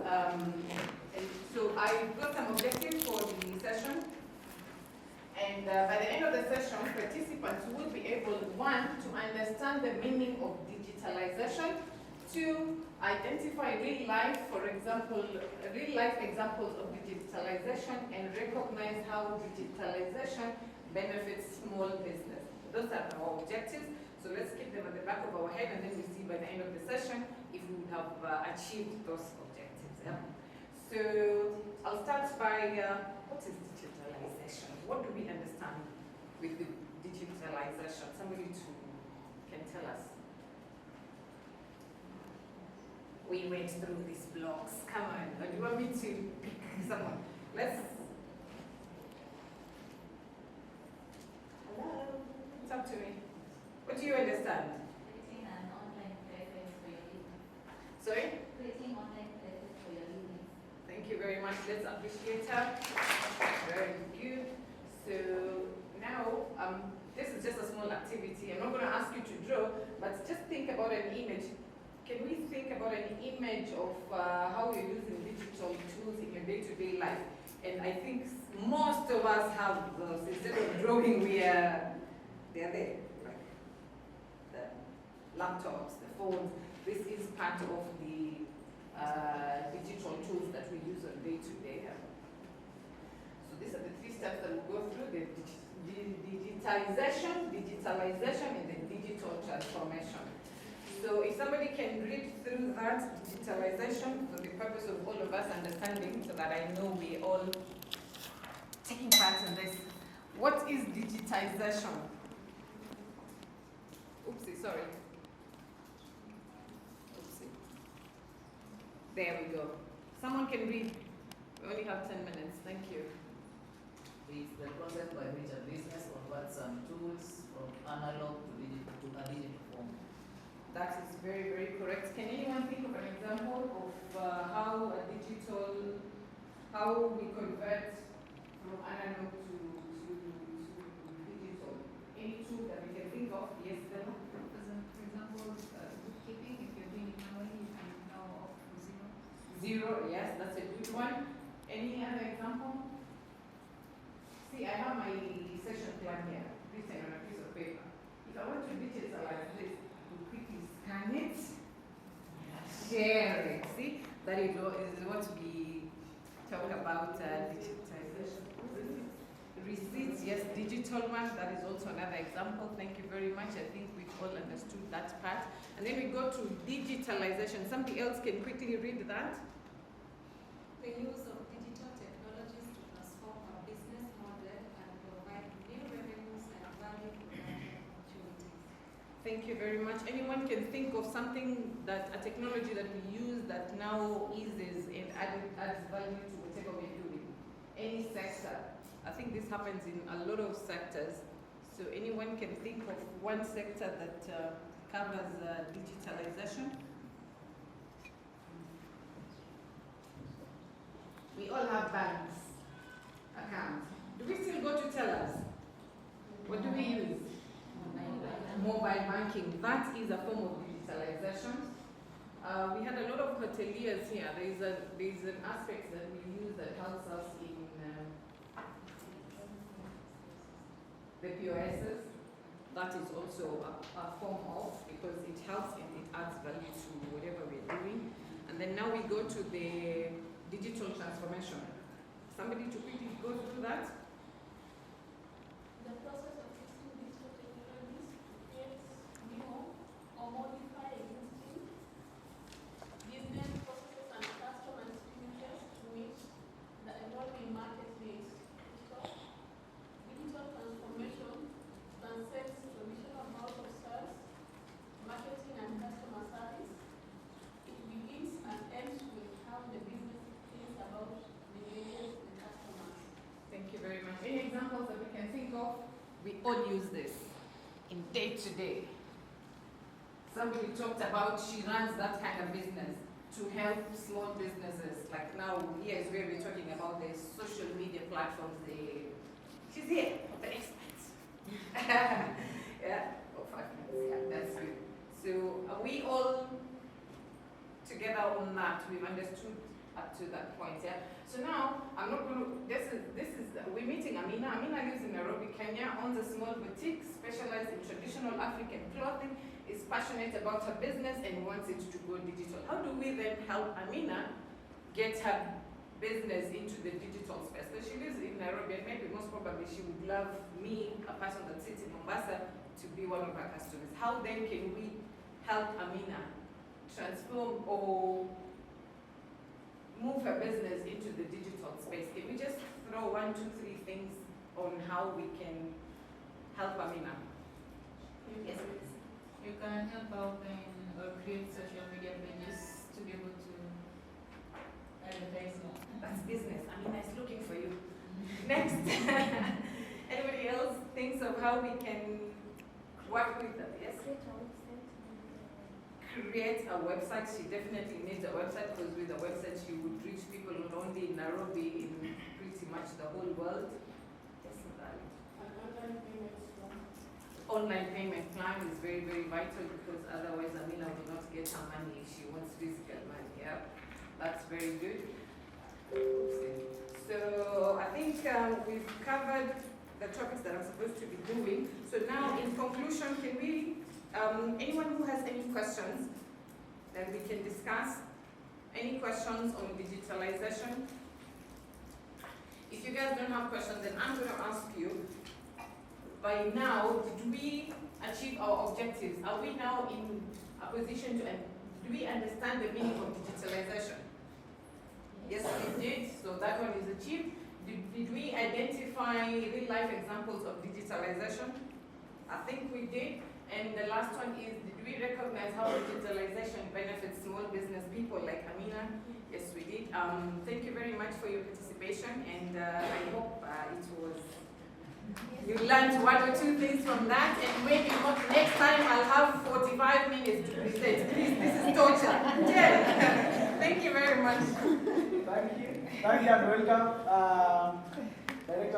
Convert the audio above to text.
And so I've got some objectives for the session. And by the end of the session, participants will be able, one, to understand the meaning of digitalization, two, identify real life, for example, real life examples of digitalization and recognize how digitalization benefits small business. Those are our objectives. So let's keep them at the back of our head, and then we see by the end of the session if we would have achieved those objectives. Yeah? So I'll start by what is digitalization? What do we understand with the digitalization? Somebody can tell us. We went through these blocks. Come on, or do you want me to pick someone? Let's. Hello. Talk to me. What do you understand? Creating an online presence for your business. Sorry? Creating online presence for your business. Thank you very much. Let's appreciate her. Very good. So now, this is just a small activity. I'm not going to ask you to draw, but just think about an image. Can we think about an image of how you're using digital tools in your day-to-day life? And I think most of us have those. Instead of drawing, they're there. The laptops, the phones. This is part of the digital tools that we use on day-to-day. So these are the three steps that we'll go through: the digitalization, and the digital transformation. So if somebody can read through that digitalization for the purpose of all of us understanding, so that I know we're all taking part in this. What is digitization? Oopsie, sorry. Oopsie. There we go. Someone can read. We only have 10 minutes. Thank you. It's the process by which a business converts some tools from analog to a digital form. That is very, very correct. Can anyone think of an example of how we convert from analog to digital? Any tool that we can think of? Yes, Stella? For example, bookkeeping, if you're doing it manually, you can now opt for zero. Zero, yes, that's a good one. Any other example? See, I have my session plan here, written on a piece of paper. If I want to digitalize this, you quickly scan it, share it. See, that is what we talk about digitization. Receipts, yes, digital one, that is also another example. Thank you very much. I think we've all understood that part. And then we go to digitalization. Somebody else can quickly read that. The use of digital technologies to transform our business model and provide new revenues and value production opportunities. Thank you very much. Anyone can think of something a technology that we use that now eases and adds value to whatever we're doing. Any sector. I think this happens in a lot of sectors. So anyone can think of one sector that covers digitalization. We all have banks accounts. Do we still go to tellers? What do we use? Mobile banking. That is a form of digitalization. We had a lot of hoteliers here. There's an aspect that we use that helps us in the POSs. That is also a form of, because it helps and it adds value to whatever we're doing. And then now we go to the digital transformation. Somebody to quickly go through that? The process of using digital technologies to create new or modify existing business processes and customer experiences to meet the evolving market needs. Digital transformation transcends traditional modes of sales, marketing, and customer service. It begins and ends with how the business thinks about the areas and customers. Thank you very much. Any examples that we can think of? We all use this in day-to-day. Somebody talked about she runs that kind of business to help small businesses. Like now, here is where we're talking about the social media platforms. She's here, the expert. Yeah, for 5 minutes. Yeah, that's good. So are we all together on that? We've understood up to that point, yeah. So now, I'm not going to, we're meeting Amina. Amina lives in Nairobi, Kenya, owns a small boutique, specialized in traditional African clothing, is passionate about her business and wants it to go digital. How do we then help Amina get her business into the digital space? Because she lives in Nairobi, and maybe most probably she would love me, a person that sits in Mombasa, to be one of her customers. How then can we help Amina transform or move her business into the digital space? Can we just throw 1, 2, 3 things on how we can help Amina? Yes, please. You can help out or create social media pages to be able to advertise more. That's business. Amina is looking for you. Next. Anybody else thinks of how we can work with that? Yes? Create a website. She definitely needs a website, because with a website she would reach people not only in Nairobi, in pretty much the whole world. Yes, Natalie. Online payment plan is very, very vital, because otherwise Amina will not get her money if she wants physical money. Yeah, that's very good. So I think we've covered the topics that I'm supposed to be doing. So now, in conclusion, can we, anyone who has any questions that we can discuss? Any questions on digitalization? If you guys don't have questions, then I'm going to ask you, by now, did we achieve our objectives? Are we now in a position to, do we understand the meaning of digitalization? Yes, we did, so that one is achieved. Did we identify real-life examples of digitalization? I think we did. And the last one is, did we recognize how digitalization benefits small business people like Amina? Yes, we did. Thank you very much for your participation, and I hope it was, you learned 1 or 2 things from that, and maybe next time I'll have 45 minutes to present. Please, this is torture. Yeah. Thank you very much. Thank you. Thank you and welcome. Director